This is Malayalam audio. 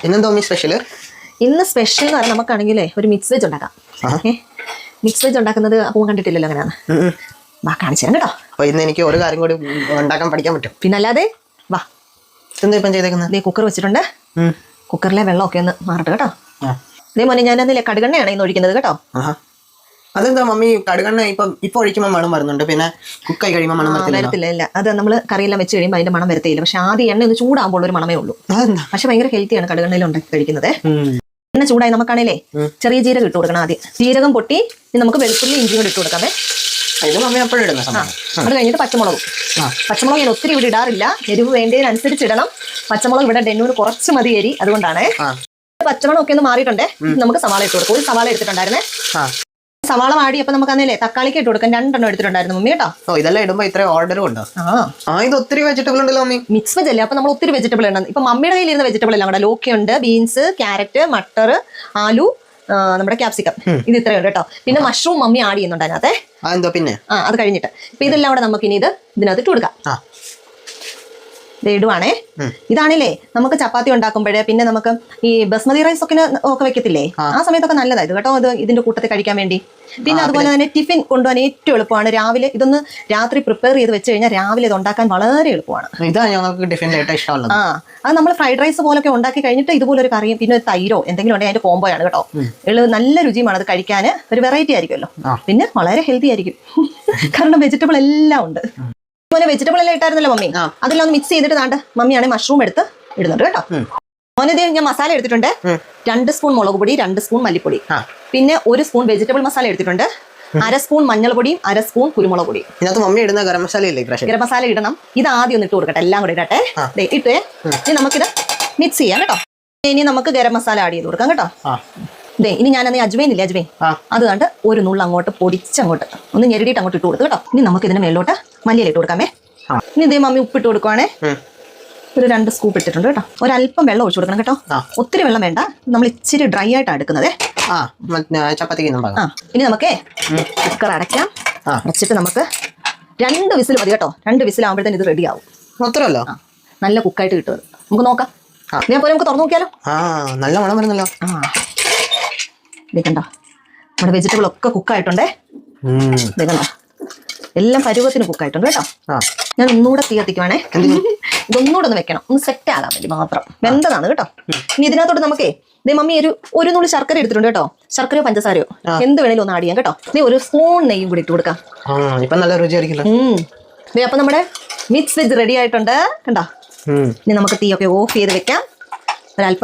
ഇന്നെന്തോ സ്പെഷ്യല്? ഇന്ന് സ്പെഷ്യൽ എന്ന് പറഞ്ഞാൽ നമുക്കാണെങ്കിലേ ഒരു മിക്സ് വെജ് ഉണ്ടാക്കാം. മിക്സ് വെജ് ഉണ്ടാക്കുന്നത് അപ്പം കണ്ടിട്ടില്ലല്ലോ അങ്ങനെയാണ്. വാ കാണിച്ചു തരാം കേട്ടോ. അപ്പൊ ഇന്ന് എനിക്ക് ഒരു കാര്യം കൂടി ഉണ്ടാക്കാൻ പഠിക്കാൻ പറ്റും. പിന്നല്ലാതെ വാ. എന്താ ഇപ്പം ചെയ്തേക്കുന്നത്? കുക്കർ വെച്ചിട്ടുണ്ട്. കുക്കറിലെ വെള്ളമൊക്കെ ഒന്ന് മാറട്ടെ കേട്ടോ. ഇതേ മോനെ ഞാനതിലെ കടുകെണ്ണയാണ് ഇന്ന് ഒഴിക്കുന്നത് കേട്ടോ. അതെന്താ മമ്മി കടുകെണ്ണ ഇപ്പൊ ഒഴിക്കുമ്പോൾ മണം വരുന്നുണ്ട്, പിന്നെ കുക്കായി കഴിയുമ്പോൾ മണം വരത്തില്ല? ഇല്ല, അത് നമ്മൾ കറിയെല്ലാം വെച്ച് കഴിയുമ്പോൾ അതിന്റെ മണം വരത്തില്ല. പക്ഷെ ആദ്യം എണ്ണ ഒന്ന് ചൂടാകുമ്പോൾ ഒരു മണമേ ഉള്ളൂ. പക്ഷെ ഭയങ്കര ഹെൽത്തിയാണ് കടുകെണ്ണയിൽ ഉണ്ടാക്കി കഴിക്കുന്നത്. എണ്ണ ചൂടായി നമുക്കാണേലേ ചെറിയ ജീരകം ഇട്ട് കൊടുക്കണം. ആദ്യം ജീരകം പൊട്ടി നമുക്ക് വെളുത്തുള്ളി ഇഞ്ചിയും കൂടി ഇട്ട് കൊടുക്കാമേ. അത് കഴിഞ്ഞിട്ട് പച്ചമുളകും. പച്ചമുളക് ഞാൻ ഒത്തിരി ഇവിടെ ഇടാറില്ല, എരിവ് വേണ്ടതിനനുസരിച്ച് ഇടണം. പച്ചമുളക് ഇവിടെ ഡെന്നൂന് കുറച്ച് മതി എരി, അതുകൊണ്ടാണ്. പച്ചമുളക് ഒക്കെ ഒന്ന് മാറിയിട്ടുണ്ട്. നമുക്ക് സവാള ഇട്ട് കൊടുക്കും. ഒരു സവാള എടുത്തിട്ടുണ്ടായിരുന്നേ. സവാള വാടി അപ്പൊ നമുക്ക് അന്നേലേ തക്കാളിക്ക് ഇട്ട് കൊടുക്കാൻ 2 എണ്ണം എടുത്തിട്ടുണ്ടായിരുന്നു മമ്മി കേട്ടോ. ഇതെല്ലാം ഇടുമ്പോ ഇത്ര ഓർഡറും ഉണ്ടോ? ഇത് ഒത്തിരി വെജിറ്റബിൾ ഉണ്ടല്ലോ മമ്മി. മിക്സ് വെജ് അല്ലേ, അപ്പൊ നമ്മൾ ഒത്തിരി വെജിറ്റബിൾ ഉണ്ട്. ഇപ്പൊ മമ്മിയുടെ കയ്യിൽ ഇരുന്ന വെജിറ്റബിൾ എല്ലാം കൂടെ ലോക്കിയുണ്ട്, ബീൻസ്, ക്യാരറ്റ്, മട്ടർ, ആലു, നമ്മുടെ ക്യാപ്സിക്കം, ഇത് ഇത്രയുണ്ട് കേട്ടോ. പിന്നെ മഷ്റൂം മമ്മി ആഡ് ചെയ്യുന്നുണ്ട് അതിനകത്തെ. പിന്നെ അത് കഴിഞ്ഞിട്ട് ഇപ്പൊ ഇതെല്ലാം കൂടെ നമുക്ക് ഇനി ഇതിനകത്ത് ഇട്ട് കൊടുക്കാം. ഇടുവാണേ. ഇതാണല്ലേ നമുക്ക് ചപ്പാത്തി ഉണ്ടാക്കുമ്പോഴേ, പിന്നെ നമുക്ക് ഈ ബസ്മതി റൈസ് ഒക്കെ വെക്കത്തില്ലേ, ആ സമയത്തൊക്കെ നല്ലതായത് കേട്ടോ. ഇത് ഇതിന്റെ കൂട്ടത്തിൽ കഴിക്കാൻ വേണ്ടി. പിന്നെ അതുപോലെ തന്നെ ടിഫിൻ കൊണ്ടുപോകാൻ ഏറ്റവും എളുപ്പമാണ്. രാവിലെ ഇതൊന്ന് രാത്രി പ്രിപ്പയർ ചെയ്ത് വെച്ച് കഴിഞ്ഞാൽ രാവിലെ ഇത് ഉണ്ടാക്കാൻ വളരെ എളുപ്പമാണ്. അത് നമ്മൾ ഫ്രൈഡ് റൈസ് പോലൊക്കെ ഉണ്ടാക്കി കഴിഞ്ഞിട്ട് ഇതുപോലെ ഒരു കറിയും പിന്നെ ഒരു തൈരോ എന്തെങ്കിലും ഉണ്ടെങ്കിൽ അതിന്റെ കോംബോയാണ് കേട്ടോ. നല്ല രുചിയുമാണ് അത് കഴിക്കാൻ. ഒരു വെറൈറ്റി ആയിരിക്കുമല്ലോ, പിന്നെ വളരെ ഹെൽത്തി ആയിരിക്കും. കാരണം വെജിറ്റബിൾ എല്ലാം ഉണ്ട്. മോനെ വെജിറ്റബിൾ എല്ലാം ഇട്ടായിരുന്നല്ലോ മമ്മി, അതെല്ലാം ഒന്ന് മിക്സ് ചെയ്തിട്ട് താണ്ട് മമ്മിയാണ് മഷ്റൂം എടുത്ത് ഇടുന്നുണ്ട് കേട്ടോ. മോനെ ഞാൻ മസാല എടുത്തിട്ടുണ്ട്. 2 സ്പൂൺ മുളക് പൊടി, 2 സ്പൂൺ മല്ലിപ്പൊടി, പിന്നെ 1 സ്പൂൺ വെജിറ്റബിൾ മസാല എടുത്തിട്ടുണ്ട്. 1/2 സ്പൂൺ മഞ്ഞൾപ്പൊടിയും 1/2 സ്പൂൺ കുരുമുളക് പൊടി. മമ്മി ഇടുന്ന ഗരം മസാല ഗരം മസാല ഇടണം. ഇത് ആദ്യം ഒന്ന് ഇട്ട് കൊടുക്കട്ടെ, എല്ലാം കൂടെ ഇടട്ടെ. ഇട്ടേ ഇനി നമുക്കിത് മിക്സ് ചെയ്യാം കേട്ടോ. ഇനി നമുക്ക് ഗരം മസാല ആഡ് ചെയ്ത് കൊടുക്കാം കേട്ടോ. ഇനി ഞാനന്ന് അജ്മൈൻ ഇല്ലേ, അജ്മൈൻ, അത് കണ്ട് ഒരു നുള്ള അങ്ങോട്ട് പൊടിച്ചങ്ങോട്ട് ഒന്ന് ഞെരടിയിട്ട് അങ്ങോട്ട് ഇട്ട് കൊടുത്തു കേട്ടോ. ഇനി നമുക്ക് ഇതിന് മേലോട്ട് മല്ലിയില ഇട്ട് കൊടുക്കാമേ. ഇനി ഇതേ മമ്മി ഉപ്പിട്ട് കൊടുക്കുവാണേ. ഒരു 2 സ്കൂപ്പ് ഇട്ടിട്ടുണ്ട് കേട്ടോ. ഒരല്പം വെള്ളം ഒഴിച്ചു കൊടുക്കണം കേട്ടോ. ഒത്തിരി വെള്ളം വേണ്ട, നമ്മൾ ഇച്ചിരി ഡ്രൈ ആയിട്ടാണ് എടുക്കുന്നത്. ഇനി നമുക്ക് കുക്കർ അടയ്ക്കാം. അടച്ചിട്ട് നമുക്ക് 2 വിസിൽ മതി കേട്ടോ. 2 വിസിലാകുമ്പോഴത്തേന് ഇത് റെഡി ആവും. മാത്രമല്ലോ നല്ല കുക്കായിട്ട് കിട്ടും. നമുക്ക് നോക്കാം. ഇതേപോലെ നമുക്ക് തുറന്നു നോക്കിയാലോ. നല്ല മണം വരുന്നല്ലോ. ഇതേക്കണ്ടോ, നമ്മുടെ വെജിറ്റബിൾ ഒക്കെ കുക്കായിട്ടുണ്ടേ. ഇതേക്കണ്ടോ, എല്ലാം പരുവത്തിന് കുക്കായിട്ടുണ്ട് കേട്ടോ. ഞാൻ ഒന്നുകൂടെ തീ കത്തിക്കുവാണേ. ഇതൊന്നുകൂടെ ഒന്ന് വെക്കണം, ഒന്ന് സെറ്റ് ആകാൻ വേണ്ടി മാത്രം. വെന്തതാണ് കേട്ടോ. ഇനി ഇതിനകത്തോട്ട് നമുക്കേ മമ്മി ഒരു നുള്ളി ശർക്കര എടുത്തിട്ടുണ്ട് കേട്ടോ. ശർക്കരയോ പഞ്ചസാരയോ എന്ത് വേണേലും ഒന്ന് ആഡ് ചെയ്യാം കേട്ടോ. നീ 1 സ്പൂൺ നെയ്യും കൂടി ഇട്ട് കൊടുക്കാം. നല്ല രുചിയായിരിക്കും. അപ്പൊ നമ്മുടെ മിക്സ് വെജ് റെഡി ആയിട്ടുണ്ട് കണ്ടോ. ഇനി നമുക്ക് തീയൊക്കെ ഓഫ് ചെയ്ത് വെക്കാം. ഒരല്പം